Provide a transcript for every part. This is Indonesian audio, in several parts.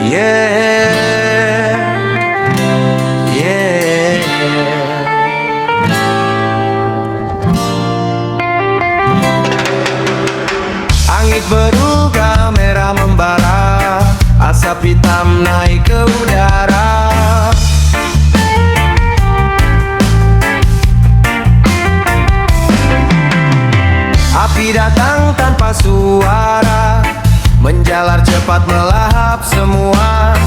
Yeah, yeah. Langit berubah merah membara, asap hitam naik ke udara. Api datang tanpa suara, menjalar cepat melahap semua.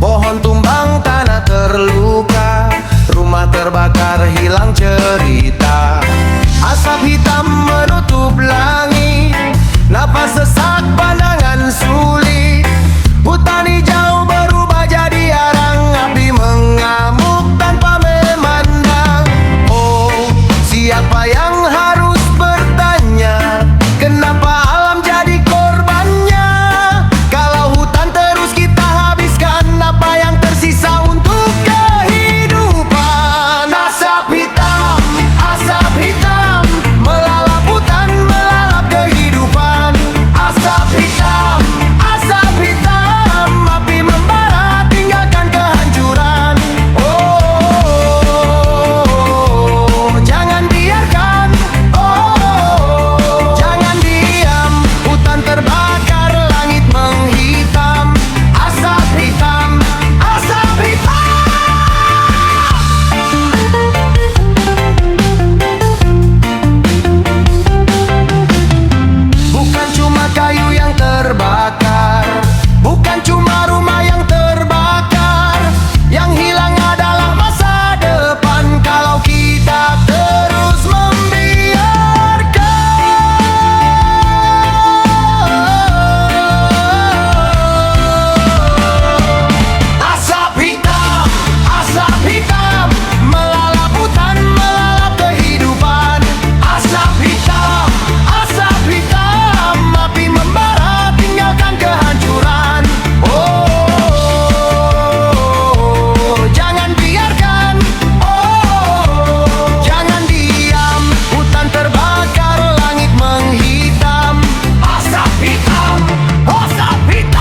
Pohon tumbang, tanah terluka, rumah terbakar, hilang cerita. Asap hitam menutup langit, napas sesak, pandangan sulit. Hutan hijau berubah jadi arang, api mengamuk tanpa memandang. Oh, siapa yang harus bertanya, kenapa alam jadi korbannya? Kalau hutan terus kita habiskan, apa yang tersisa untuk kehidupan? Asap hitam melalap hutan, melalap kehidupan. Asap hitam, api membara tinggalkan kehancuran. Oh, jangan biarkan, jangan diam. Hutan terbakar, langit menghitam. Asap hitam, asap hitam. Bukan cuma kayu yang terbakar, bukan cuma rumah yang terbakar. Yang hilang adalah masa depan kalau kita terus membiarkan. Asap hitam melalap hutan, melalap kehidupan. Asap hitam, api membara tinggalkan kehancuran. Oh, jangan biarkan, jangan diam. Hutan terbakar, langit menghitam. Asap hitam, asap hitam.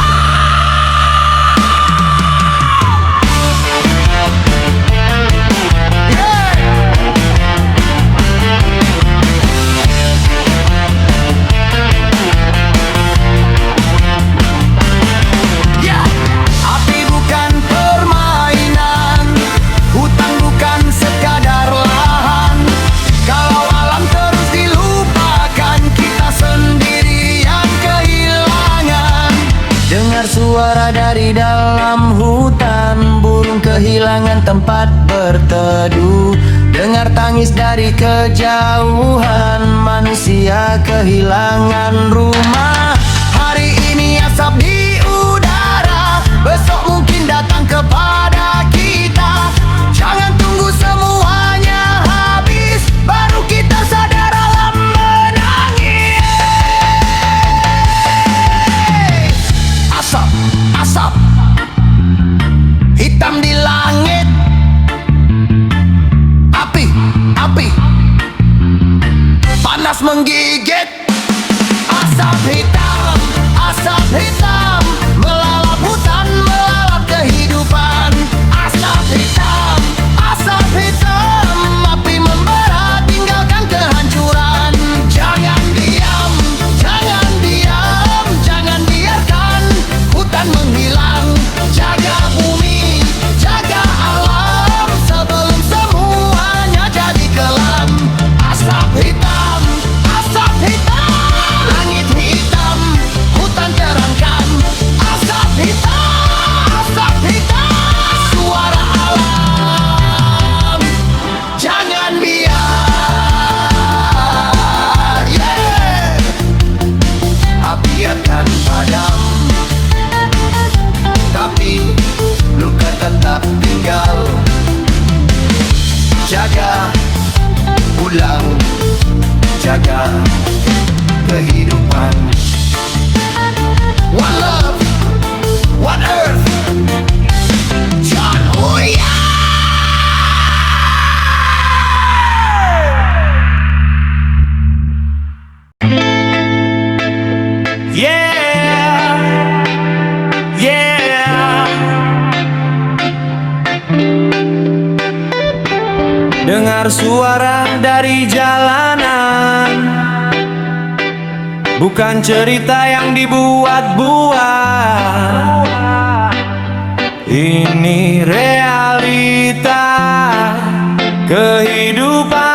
Yeah. Api bukan permainan, hutan bukan sekadar lahan. Kalau alam terus dilupakan, kita sendiri yang kehilangan. Dengar suara dari dalam hutan, burung kehilangan tempat berteduh. Dengar tangis dari kejauhan, manusia kehilangan rumah. Hari ini asap di udara, besok mungkin datang kepada kita. Jangan tunggu semuanya habis, baru kita sadar alam menangis. Asap hitam di langit. Api panas menggigit. Asap hitam melalap hutan, melalap kehidupan. Asap hitam, api membara tinggalkan kehancuran. Jangan diam, jangan biarkan hutan menghilang. Jaga bumi, jaga alam, sebelum semuanya jadi kelam. Asap hitam, asap hitam. dengar suara dari jalanan, bukan cerita yang dibuat-buat. Ini realita kehidupan.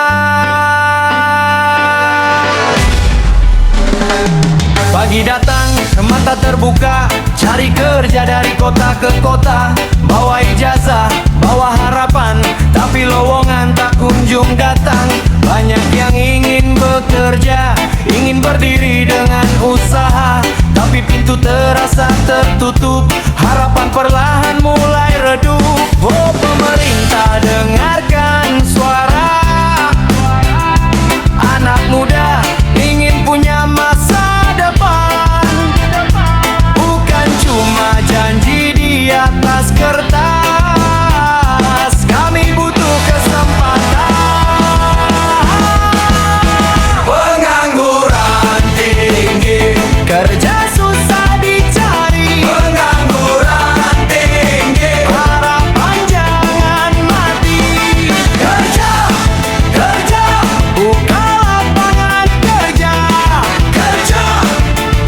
Pagi datang, mata terbuka, cari kerja dari kota ke kota. Bawa ijazah, bawa harapan, tapi lowongan tak kunjung datang. Banyak yang ingin bekerja, ingin berdiri dengan usaha, tapi pintu terasa tertutup, harapan perlahan mulai redup. Oh pemerintah, dengarkan suara anak muda ingin punya masa depan, bukan cuma janji di atas kertas. Kami butuh kesempatan. Pengangguran tinggi, kerja susah dicari. Pengangguran tinggi, harapan jangan mati. Kerja, kerja, buka lapangan kerja. Kerja,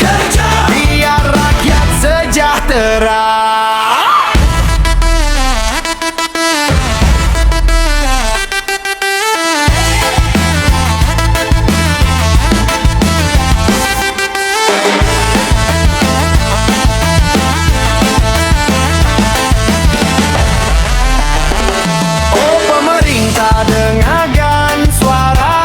kerja, biar rakyat sejahtera. Oh pemerintah, dengarkan suara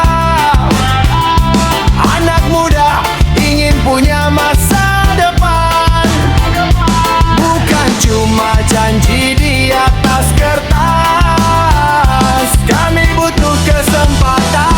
anak muda ingin punya masa depan, bukan cuma janji di atas kertas. Kami butuh kesempatan.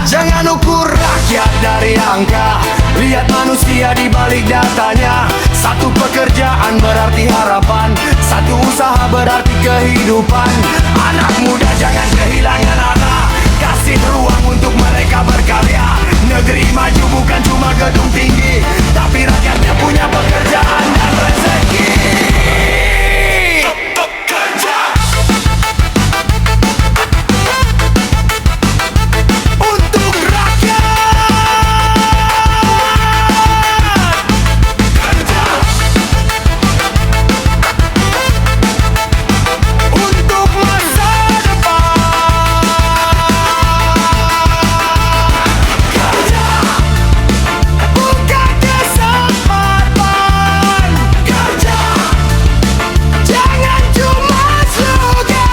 Jangan ukur rakyat dari angka, lihat manusia di balik datanya. Satu pekerjaan berarti harapan, satu usaha berarti kehidupan. Anak muda jangan kehilangan arah, kasih ruang untuk mereka berkarya. Negeri maju bukan cuma gedung tinggi, tapi rakyatnya punya pekerjaan dan rezeki. Bekerja untuk rakyat. Kerja untuk masa depan. Kerja buka kesempatan. Kerja jangan cuma slogan.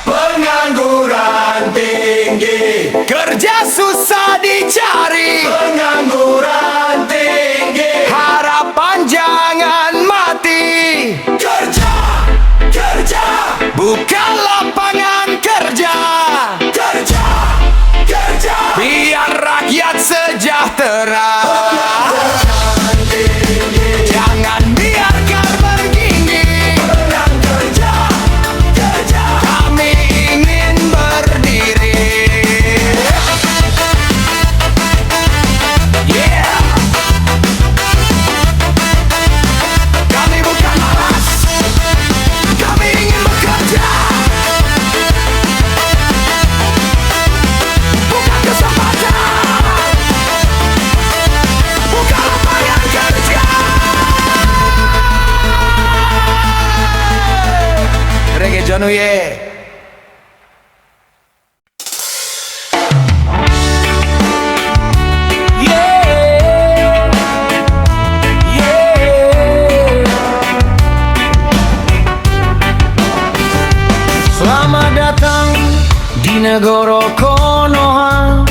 Pengangguran tinggi, kerja susah dicari. Pengangguran tinggi, harapan jangan mati. Kerja, kerja, buka lapangan kerja. Kerja, kerja, biar rakyat sejahtera. Jangan biarkan berginggi. Kerja, kerja, kami ingin berdiri. Yeah. Kami bukan malas, kami ingin bekerja. Buka kesempatan, buka lapangan kerja. Reggae Jonu ye. Yeah, yeah. Selamat datang di negoro Konoha,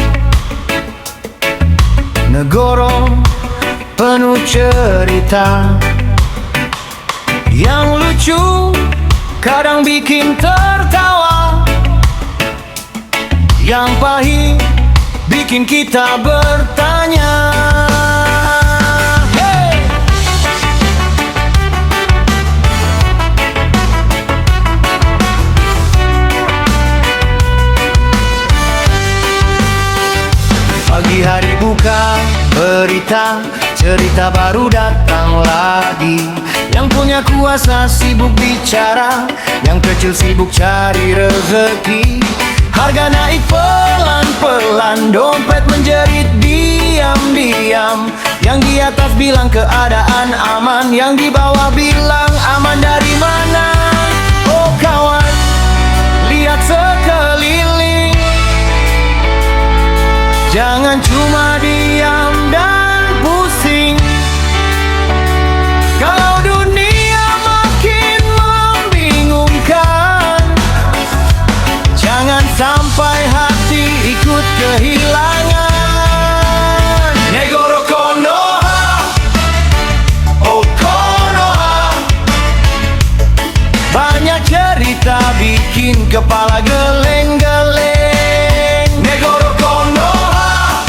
negoro penuh cerita yang lucu, kadang bikin tertawa, yang pahit bikin kita bertanya. Hey! Pagi hari buka berita, cerita baru datang lagi. Yang punya kuasa sibuk bicara, yang kecil sibuk cari rezeki. Harga naik pelan-pelan, dompet menjerit diam-diam. Yang di atas bilang keadaan aman, yang di bawah bilang aman dari mana? Oh kawan, lihat sekeliling. Jangan cuma diam dan pusing. Kalau dunia makin membingungkan, jangan sampai hati ikut kehilangan. Negoro Konoha, oh Konoha. Banyak cerita bikin kepala geleng-geleng. Negoro Konoha,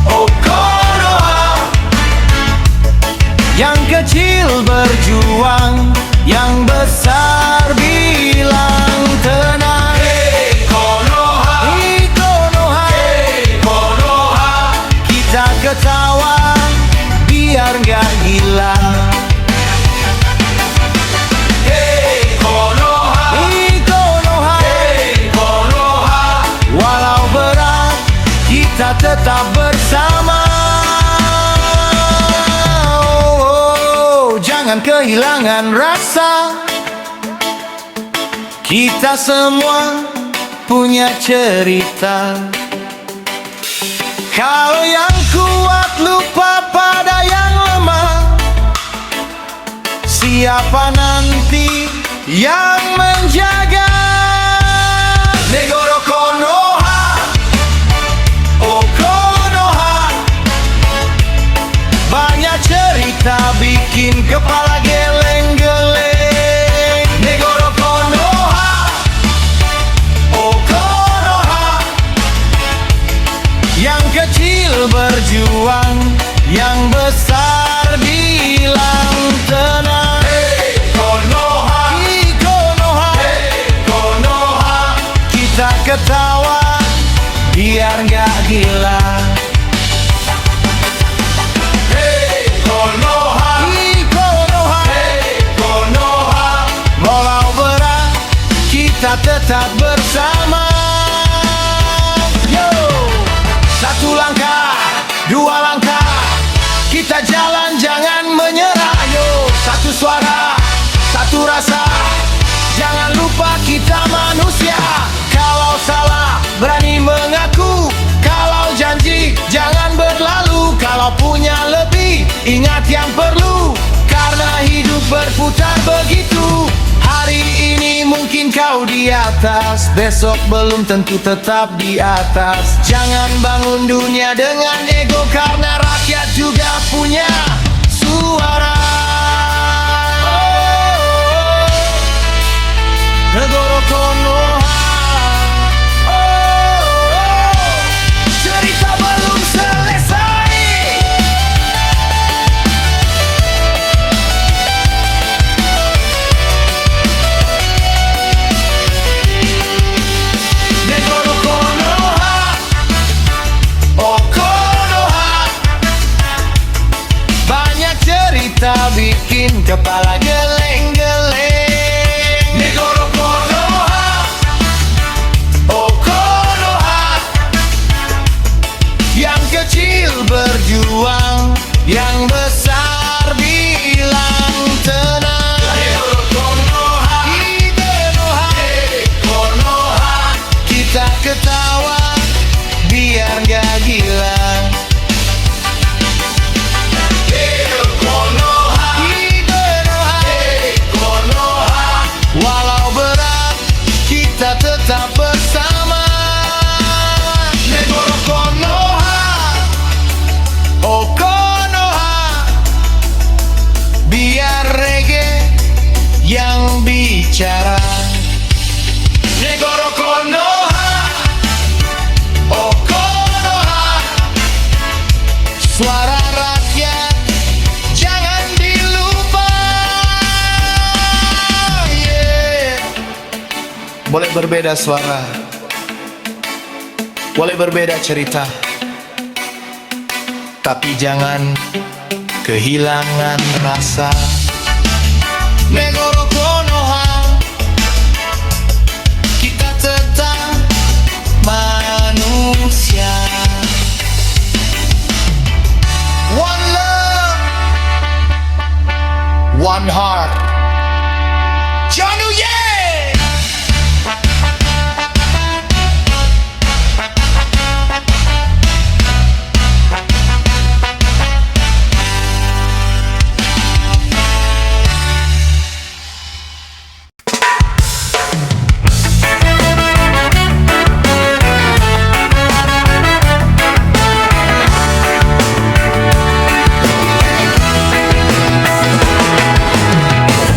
oh Konoha. Yang kecil berjuang, yang besar bilang tenang. Hey Konoha, hey Konoha, hey Konoha. Kita ketawa biar gak gila. Hey Konoha, hey Konoha, hey Konoha. Walau berat kita tetap bersama. Jangan kehilangan rasa. Kita semua punya cerita. Kalau yang kuat lupa pada yang lemah, siapa nanti yang menjaga? Negoro Konoha, oh Konoha. Banyak cerita bikin kepala geleng-geleng. Negoro Konoha, oh Konoha. Yang kecil berjuang, yang besar bilang tenang. Hey Konoha, hey Konoha, hey Konoha. Kita ketawa biar gak gila. Kita tetap bersama. Yo, satu langkah, dua langkah, kita jalan jangan menyerah. Yo, satu suara, satu rasa, jangan lupa kita manusia. Kalau salah berani mengaku, kalau janji jangan berlalu. Kalau punya lebih ingat yang perlu, karena hidup berputar begitu. Hari ini mungkin kau di atas, besok belum tentu tetap di atas. Jangan bangun dunia dengan ego, karena rakyat juga punya suara. Negoro Konoha, cerita belum selesai. Kita bikin kepala geleng-geleng. Negoro Konoha, oh Konoha. Yang kecil berjuang, yang besar bilang tenang. Negoro Konoha, hey Konoha, hey Konoha. Kita ketawa biar gak gila. Kita tetap bersama. Negoro Konoha, oh Konoha. Biar reggae yang bicara. Negoro Konoha, oh Konoha. Suara rakyat jangan dilupa. Yeah. Boleh berbeda suara, boleh berbeda cerita, tapi jangan kehilangan rasa. Negoro Konoha, kita tetap manusia. One love, one heart. Janu Ye!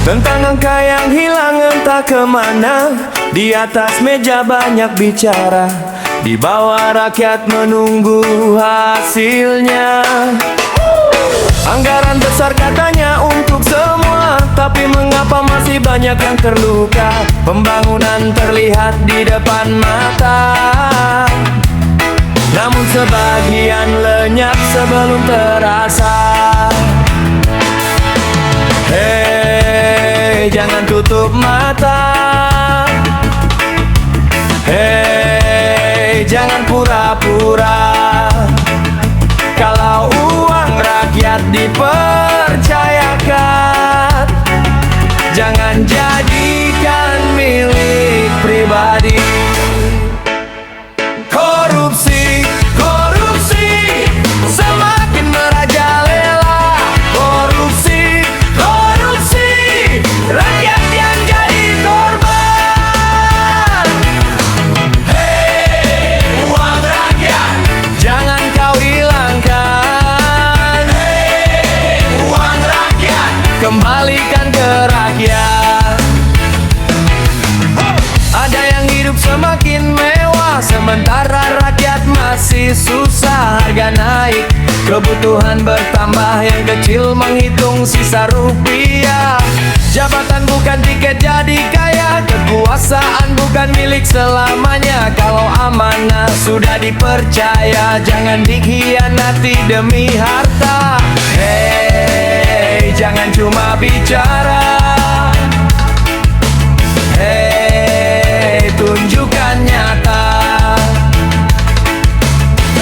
Tentang angka yang hilang entah kemana. Di atas meja banyak bicara, di bawah rakyat menunggu hasilnya. Anggaran besar katanya untuk semua, tapi mengapa masih banyak yang terluka? Pembangunan terlihat di depan mata, namun sebagian lenyap sebelum terasa. Hei, jangan tutup mata. Hei, jangan pura-pura. Kalau uang rakyat dipercayakan, jangan jadikan milik pribadi. Korupsi, korupsi semakin merajalela. Korupsi, korupsi, rakyat yang jadi korban. Hei, uang rakyat, jangan kau hilangkan. Hei, uang rakyat, kembalikan ke rakyat. Ada yang hidup semakin mewah, sementara rakyat masih susah. Harga naik, kebutuhan bertambah, yang kecil menghitung sisa rupiah. Jabatan bukan tiket jadi kaya, kekuasaan bukan milik selamanya. Kalau amanah sudah dipercaya, jangan dikhianati demi harta. Hei, jangan cuma bicara. Hei, tunjukkan nyata.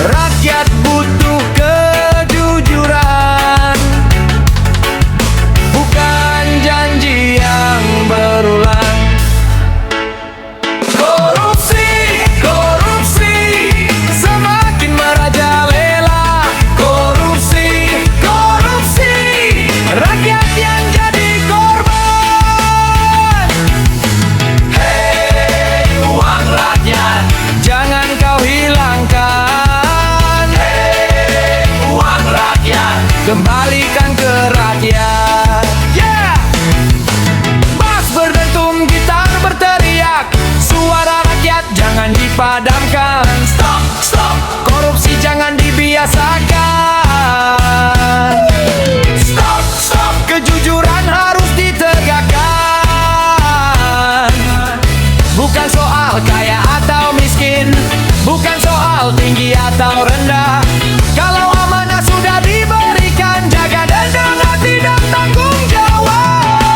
Rakyat butuh kejujuran, bukan janji yang berulang. Korupsi, korupsi semakin merajalela. Korupsi, korupsi, rakyat yang jadi korban. Hei, uang rakyat, jangan kau hilangkan. Hei, uang rakyat, kembalikan ke rakyat. Yeah! Bass berdentum, gitar berteriak, suara rakyat jangan dipadamkan. Stop, stop, korupsi jangan dibiasakan. Stop, stop, kejujuran harus ditegakkan. Bukan soal kaya atau miskin, bukan soal tinggi atau rendah. Kalau amanah sudah diberikan, jaga dengan hati dan tanggung jawab.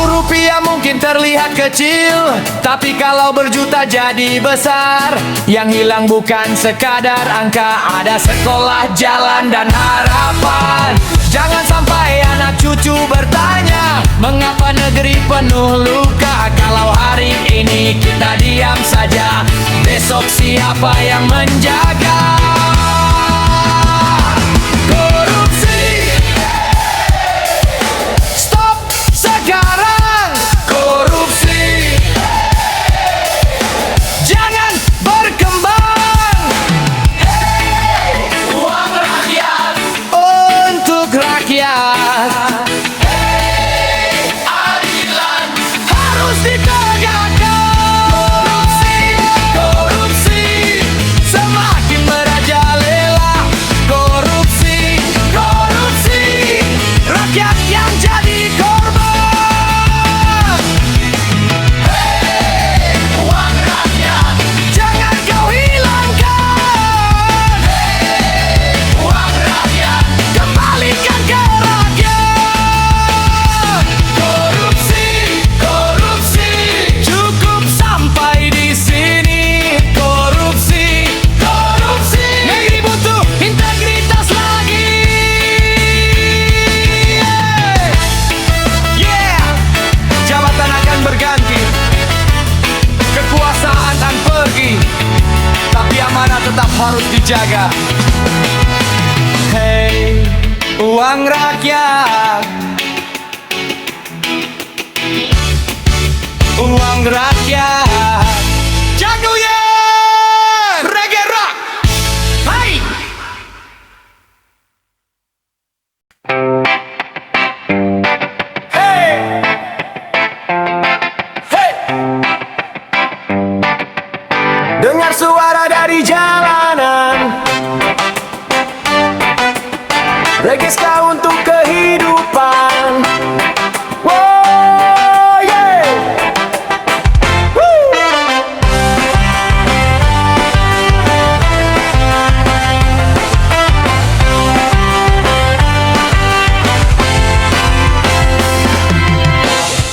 Rp1 mungkin terlihat kecil, tapi kalau berjuta jadi besar. Yang hilang bukan sekadar angka, ada sekolah, jalan, dan harapan. Jangan sampai anak cucu bertanya, mengapa negeri penuh luka? Kalau hari ini kita diam saja, besok siapa yang menjaga? Korupsi, stop sekarang. Korupsi, jangan berkembang. Uang rakyat untuk rakyat. Adilan harus ditegakkan. Korupsi, korupsi semakin harus dijaga. Hei, uang rakyat, uang rakyat, Jagoyen Reggae Rock. Hai. Hey. Hey. Dengar suara dari jalanan, reggae ska untuk kehidupan. Wow, yeah. Woo.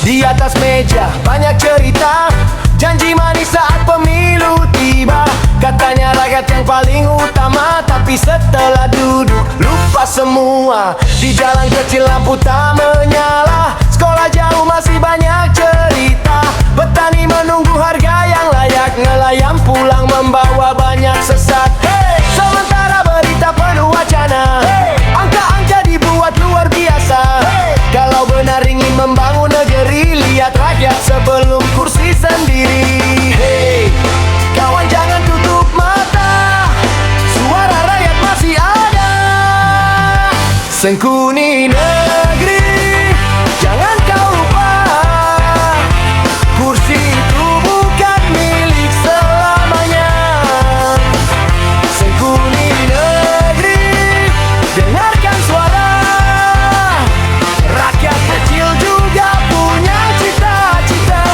Di atas meja banyak cerita, janji manis saat pemilu tiba. Katanya rakyat yang paling utama, tapi setelah duduk lupa semua. Di jalan kecil lampu tak menyala, sekolah jauh masih banyak cerita. Petani menunggu harga yang layak, nelayan pulang membawa banyak sesat. Hey! Sementara berita penuh wacana, hey! Angka-angka dibuat luar biasa. Hey! Kalau benar ingin membangun negeri, lihat rakyat sebelum kursi sendiri. Hey, kawan jangan tutup mata, suara rakyat masih ada. Sengkuni negeri, jangan kau lupa, kursi itu bukan milik selamanya. Sengkuni negeri, dengarkan suara rakyat kecil juga punya cita-cita.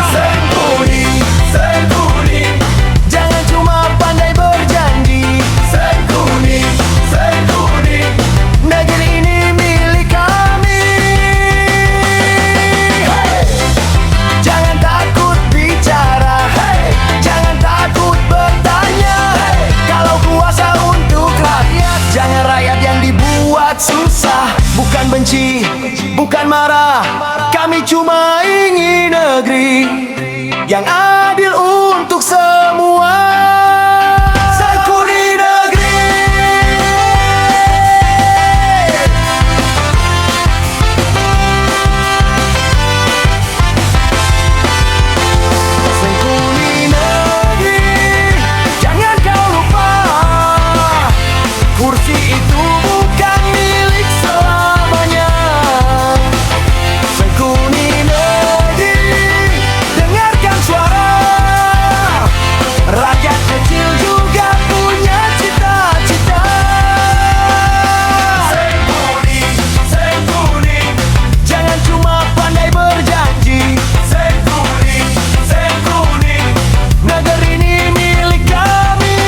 Sengkuni, sengkuni, jangan cuma pandai berjanji. Sengkuni, sengkuni, negeri ini milik kami. Hey! Jangan takut bicara, hey! Jangan takut bertanya, hey! Kalau kuasa untuk rakyat, jangan rakyat yang dibuat susah. Bukan benci, bukan marah, kami cuma ingin negeri yang adil untuk semua. Sengkuni negeri. Sengkuni negeri, jangan kau lupa, kursi itu bukan milik selamanya. Sengkuni negeri, dengarkan suara rakyat kecil juga punya cita-cita. Sengkuni, sengkuni, jangan cuma pandai berjanji. Sengkuni, sengkuni, negeri ini milik kami.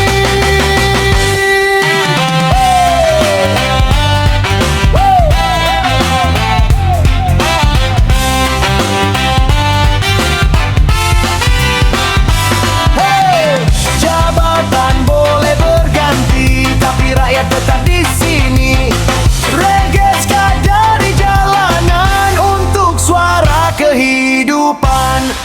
Hey, jabatan boleh berganti, tapi rakyat tetap di sini. Reggae ska dari jalanan untuk suara kehidupan.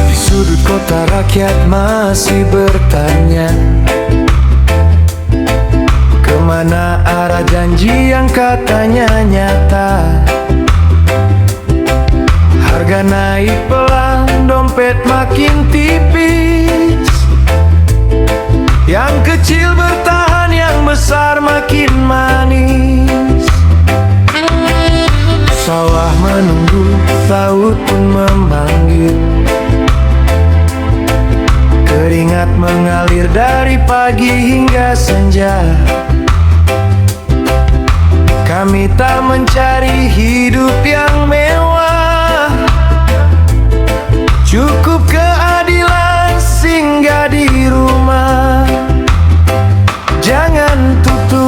Di sudut kota rakyat masih bertanya, kemana arah janji yang katanya nyata. Harga naik pelan, dompet makin tipis. Yang kecil bertahan, yang besar makin manis. Sawah menunggu, laut pun memanggil. Keringat mengalir dari pagi hingga senja. Kami tak mencari hidup yang mewah, cukup keadilan singgah di rumah. Jangan tutup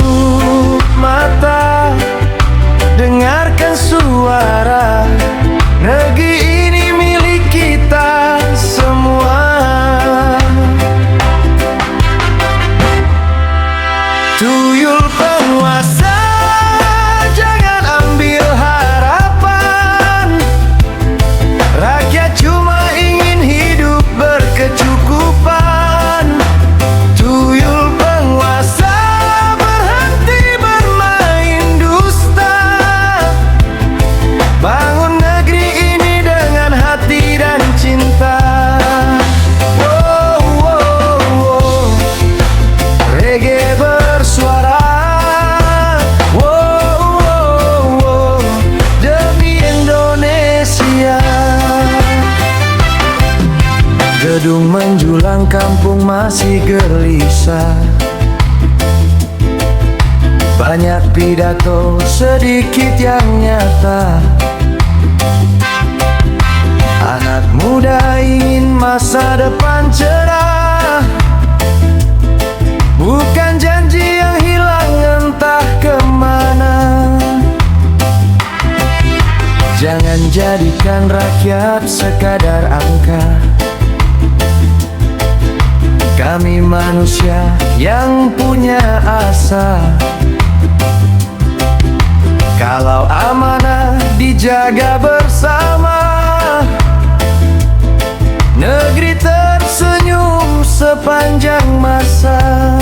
Tuyul penguasa, jangan ambil harapan. Rakyat cuma ingin hidup berkecukupan. Tuyul penguasa, berhenti bermain dusta. Bangun negeri ini dengan hati dan cinta. Wow, wow, wow. Reggae bersuara. Wow, wow, wow. Demi Indonesia. Gedung menjulang, kampung masih gelisah. Banyak pidato, sedikit yang nyata. Anak muda ingin masa depan cerah, bukan janji yang hilang entah kemana. Jangan jadikan rakyat sekadar angka. Kami manusia yang punya asa. Kalau amanah dijaga bersama, negeri tersenyum sepanjang masa.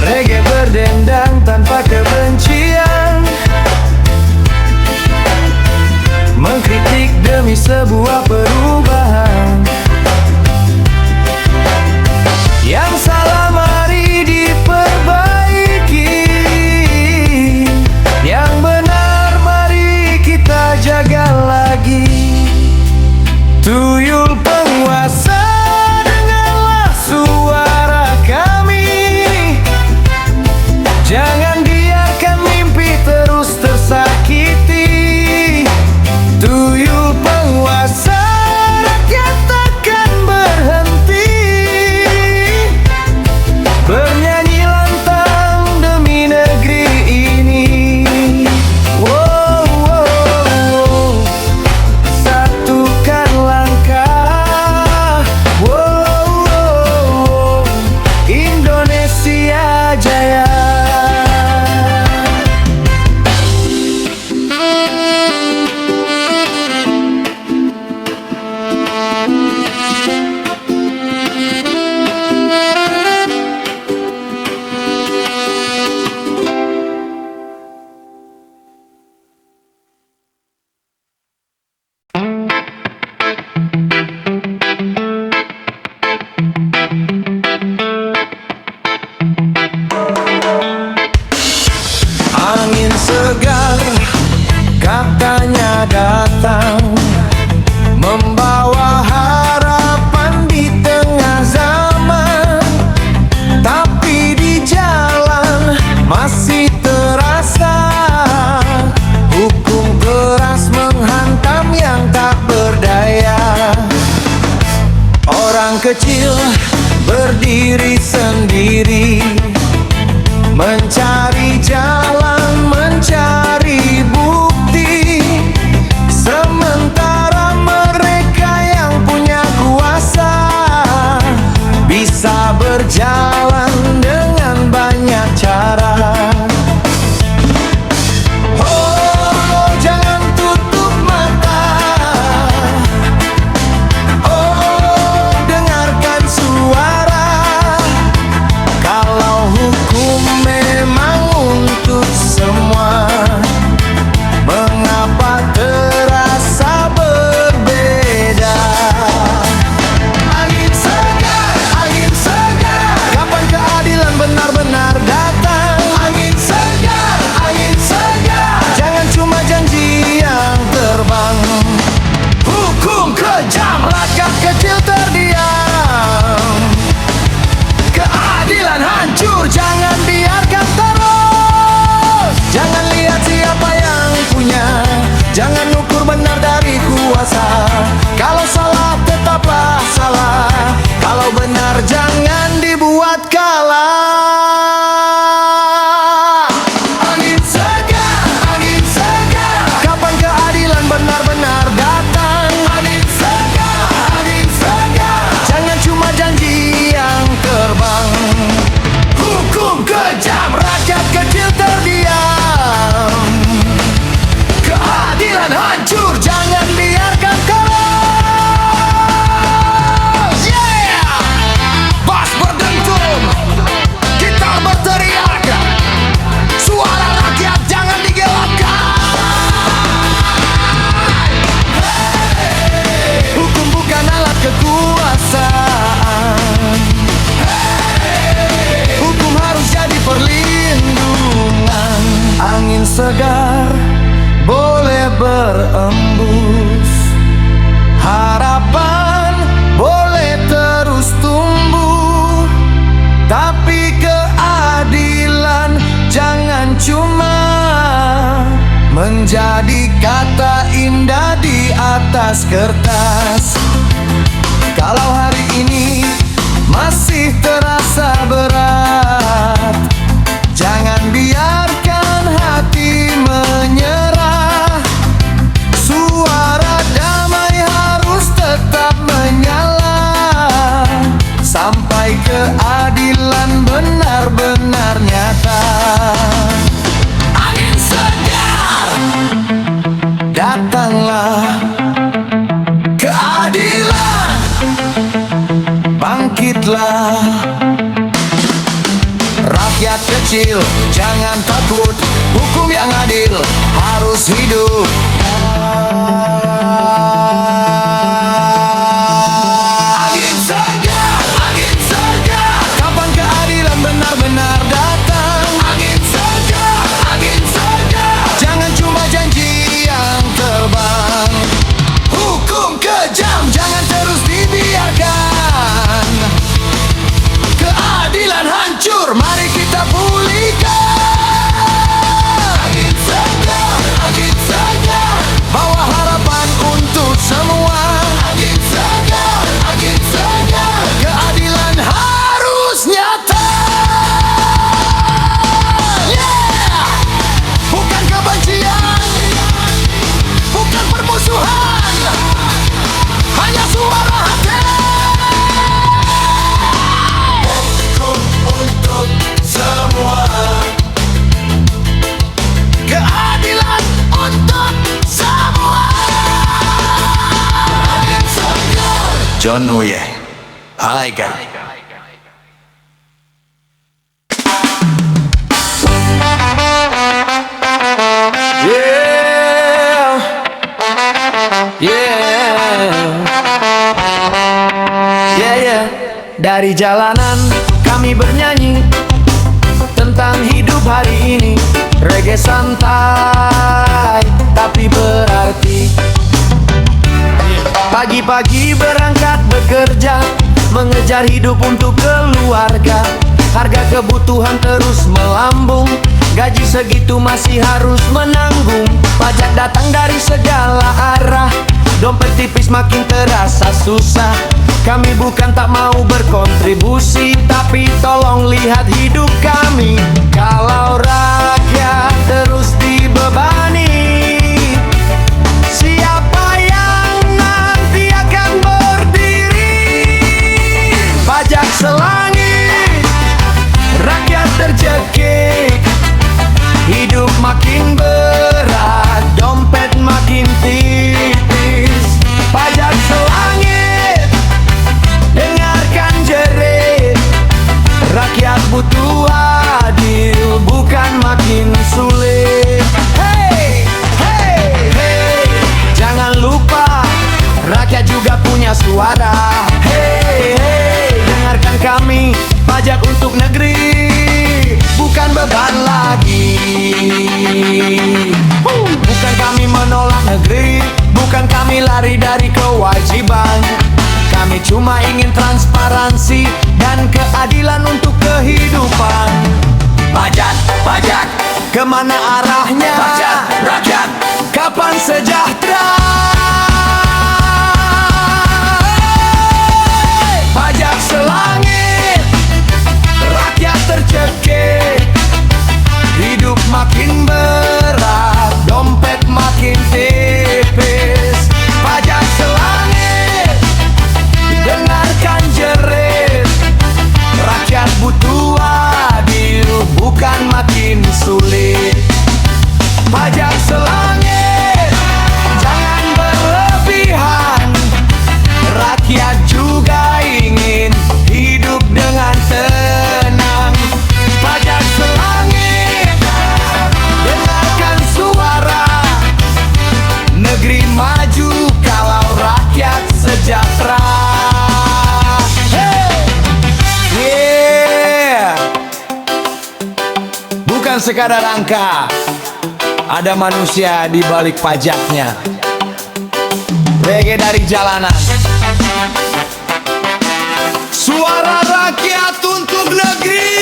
Reggae berdendang tanpa kebencian, mengkritik demi sebuah perubahan. Yang salah mari diperbaiki, yang benar mari kita jaga lagi. Tuyul penguasa, dengarlah suara kami. Jangan biarkan mimpi terus tersakiti. Tuyul penguasa, rakyat takkan berhenti bernyanyi lantang demi negeri ini. Wow, wow, wow. Satukan langkah. Wow, wow, wow. Indonesia jaya. Angin segar katanya datang, membawa harapan di tengah zaman. Tapi di jalan masih terasa hukum keras menghantam yang tak berdaya. Orang kecil berdiri sendiri, mencari jalan, mencari bukti. Sementara mereka yang punya kuasa bisa berjalan dengan banyak cara. Oh, jangan tutup mata. Oh, dengarkan suara. Kalau hukum memang untuk semua, mengapa terasa berbeda? Angin segar, kapan menjadi kata indah di atas kertas. Kalau hari ini masih terasa berat, jangan biarkan hati menyerah. Suara damai harus tetap menyala sampai keadilan benar-benar nyata. Angin segar, datanglah keadilan, bangkitlah. Rakyat kecil jangan takut, hukum yang adil harus hidup. Angin segar, angin segar, kapan keadilan benar-benar datang? Angin segar, angin segar, jangan cuma janji yang terbang. Hukum kejam jangan terus dibiarkan. Keadilan hancur, mari kita pulihkan. Angin segar, bawa harapan untuk semua. Angin segar, keadilan harus nyata. Yeah! Bukan kebencian, bukan permusuhan, hanya suara hati. Hukum untuk semua, keadilan untuk semua. John Uye, hai kan. Yeah, yeah. Dari jalanan kami bernyanyi tentang hidup hari ini. Reggae santai tapi berarti. Pagi-pagi berangkat bekerja, mengejar hidup untuk keluarga. Harga kebutuhan terus melambung, gaji segitu masih harus menanggung. Pajak datang dari segala arah, dompet tipis makin terasa susah. Kami bukan tak mau berkontribusi, tapi tolong lihat hidup kami. Kalau rakyat terus dibebani, siapa yang nanti akan berdiri? Pajak selangit, rakyat tercekik, hidup makin berat, dompet makin tipis. Pajak selangit, dengarkan jerit, rakyat butuh adil, bukan makin sulit. Hey, hey, hey, jangan lupa rakyat juga punya suara. Hey, hey, dengarkan kami, pajak untuk negeri bukan beban lagi. Bukan kami menolak negeri, bukan kami lari dari kewajiban. Kami cuma ingin transparansi dan keadilan untuk kehidupan. Pajak, kemana arahnya? Pajak, rakyat, kapan sejahtera? Pajak selangit, rakyat tercekik, hidup makin berat, dompet makin tipis. Pajak selangit, dengarkan jerit, rakyat butuh adil, bukan makin sulit. Pajak selangit, jangan berlebihan, rakyat juga ingin hidup dengan tenang. Pajak selangit, dengarkan suara, negeri maju kalau rakyat sejahtera. Hey! Yeah! Bukan sekadar angka, ada manusia di balik pajaknya. Reggae dari jalanan, suara rakyat untuk negeri.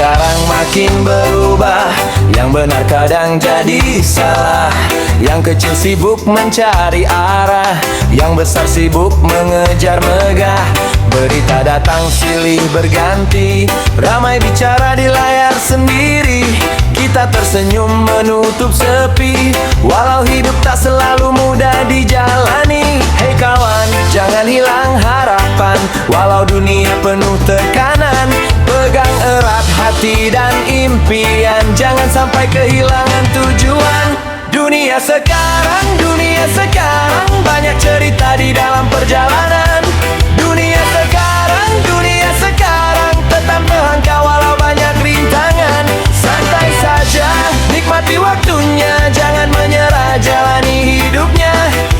sekarang makin berubah. Yang benar kadang jadi salah. Yang kecil sibuk mencari arah, yang besar sibuk mengejar megah. Berita datang silih berganti, ramai bicara di layar sendiri. Kita tersenyum menutup sepi, walau hidup tak selalu mudah dijalani. Hei kawan, jangan hilang harapan, walau dunia penuh tekanan. Pegang erat hati dan impian, jangan sampai kehilangan tujuan. Dunia sekarang banyak cerita di dalam perjalanan. Dunia sekarang tetap melangkah walau banyak rintangan. Santai saja, nikmati waktunya, jangan menyerah, jalani hidupnya.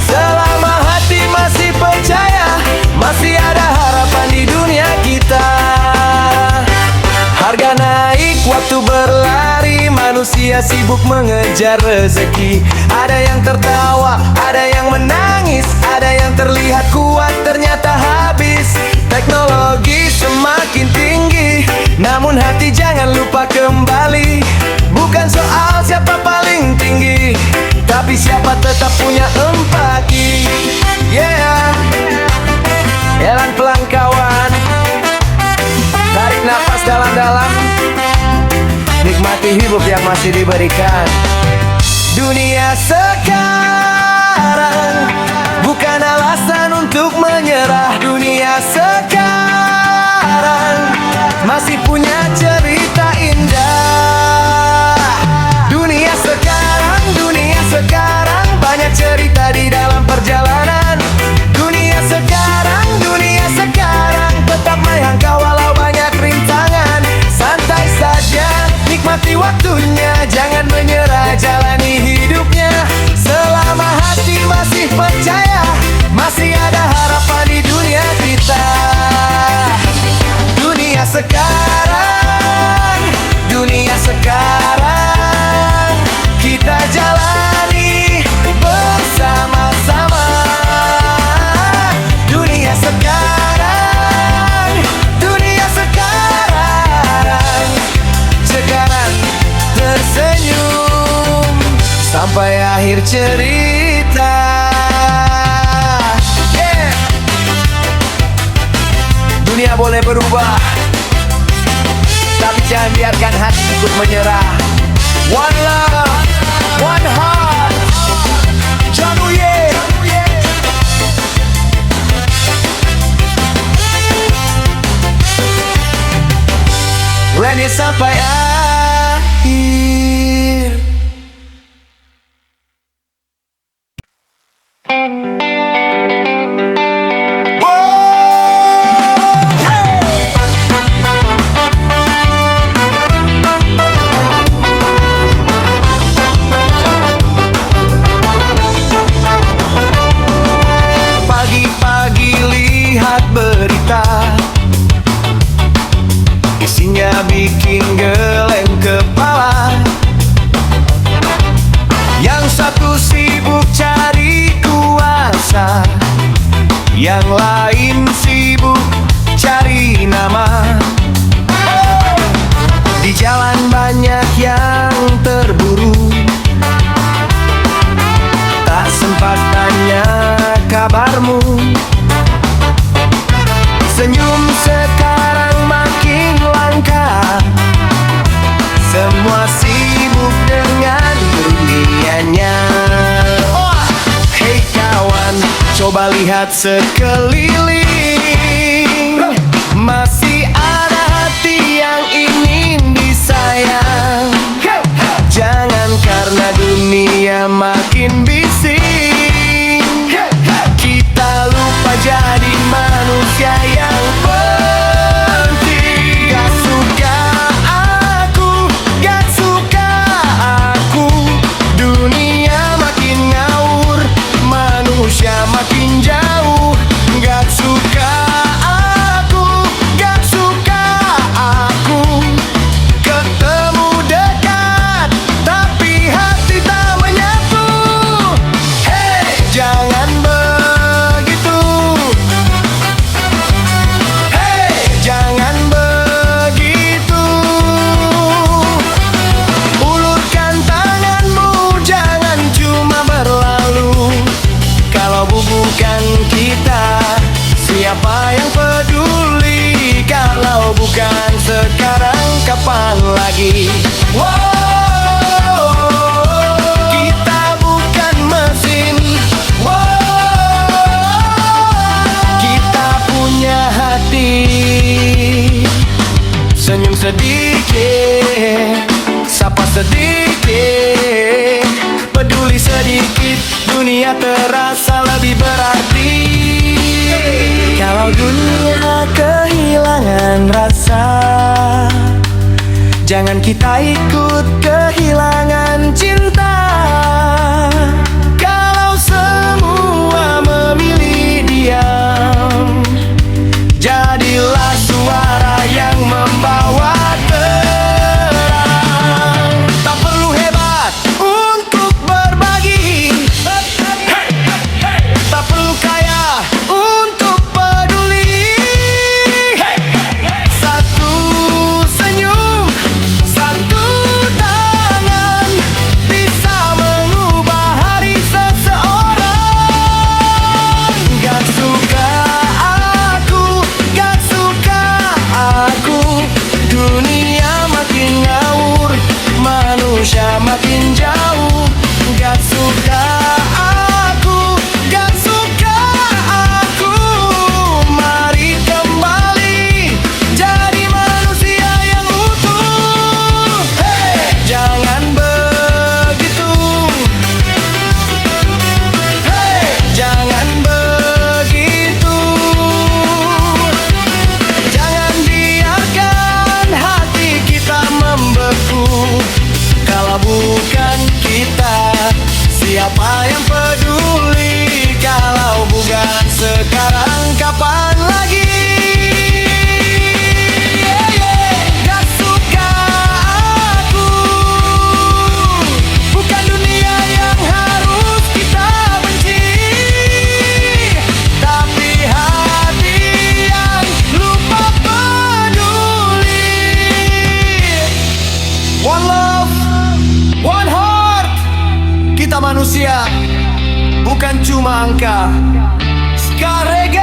Selama hati masih percaya, masih ada harapan di dunia kita. Harga naik, waktu berlari, manusia sibuk mengejar rezeki. Ada yang tertawa, ada yang menangis, ada yang terlihat kuat ternyata habis. Teknologi semakin tinggi, namun hati jangan lupa kembali. Bukan soal siapa paling tinggi, tapi siapa tetap punya empati. Yeah, jalan pelan kawan, tarik nafas dalam-dalam, nikmati hidup yang masih diberikan. Dunia sekarang bukan alasan untuk menyerah. Dunia sekarang masih punya cerita indah. Dunia sekarang banyak cerita di dalam perjalanan. Dunia sekarang tetap melangkah walau banyak rintangan. Santai saja, nikmati waktunya, jangan menyerah, jalani hidupnya. Selama hati masih percaya, masih ada harapan di dunia kita. Dunia sekarang kita jalani bersama-sama. Dunia sekarang tersenyum sampai akhir cerita. Yeah. Dunia boleh berubah, tapi jangan biarkan hati ikut menyerah. One love, one heart, John Uye. Ready sampai akhir. Pagi-pagi lihat berita, isinya bikin geleng kepala. Yang satu sibuk cari kuasa, yang lain sibuk cari nama. Di jalan banyak yang terburu, tak sempat tanya kabarmu. Senyum sekarang makin langka, semua sibuk dengan dunianya. Hei kawan, coba lihat sekeliling, masih ada hati yang ingin disayang. Jangan karena dunia makin bising, kita lupa jadi manusia yang penting. Gak suka aku, dunia makin ngawur, manusia makin jauh. Gak suka sedikit, sapa sedikit, peduli sedikit, dunia terasa lebih berarti. Kalau dunia kehilangan rasa, jangan kita ikut kehilangan cinta. Kalau semua memilih diam, jadilah suara yang membawa terang. Tak perlu hebat untuk berbagi, tak perlu kaya untuk peduli. Satu senyum, satu tangan bisa mengubah hari seseorang. Gak suka aku, gak suka aku, dunia makin ngawur, manusia makin jauh. Gak suka aku, gak suka aku, mari kembali jadi manusia yang utuh. Hey, jangan begitu. Hey, jangan begitu. Jangan biarkan hati kita membeku. Kalau bukan kita, siapa yang peduli? Kalau bukan sekarang, kapan lagi? Gak suka aku, bukan dunia yang harus kita benci, tapi hati yang lupa peduli. One love, one heart. Kita manusia, bukan cuma angka. Ska Reggae.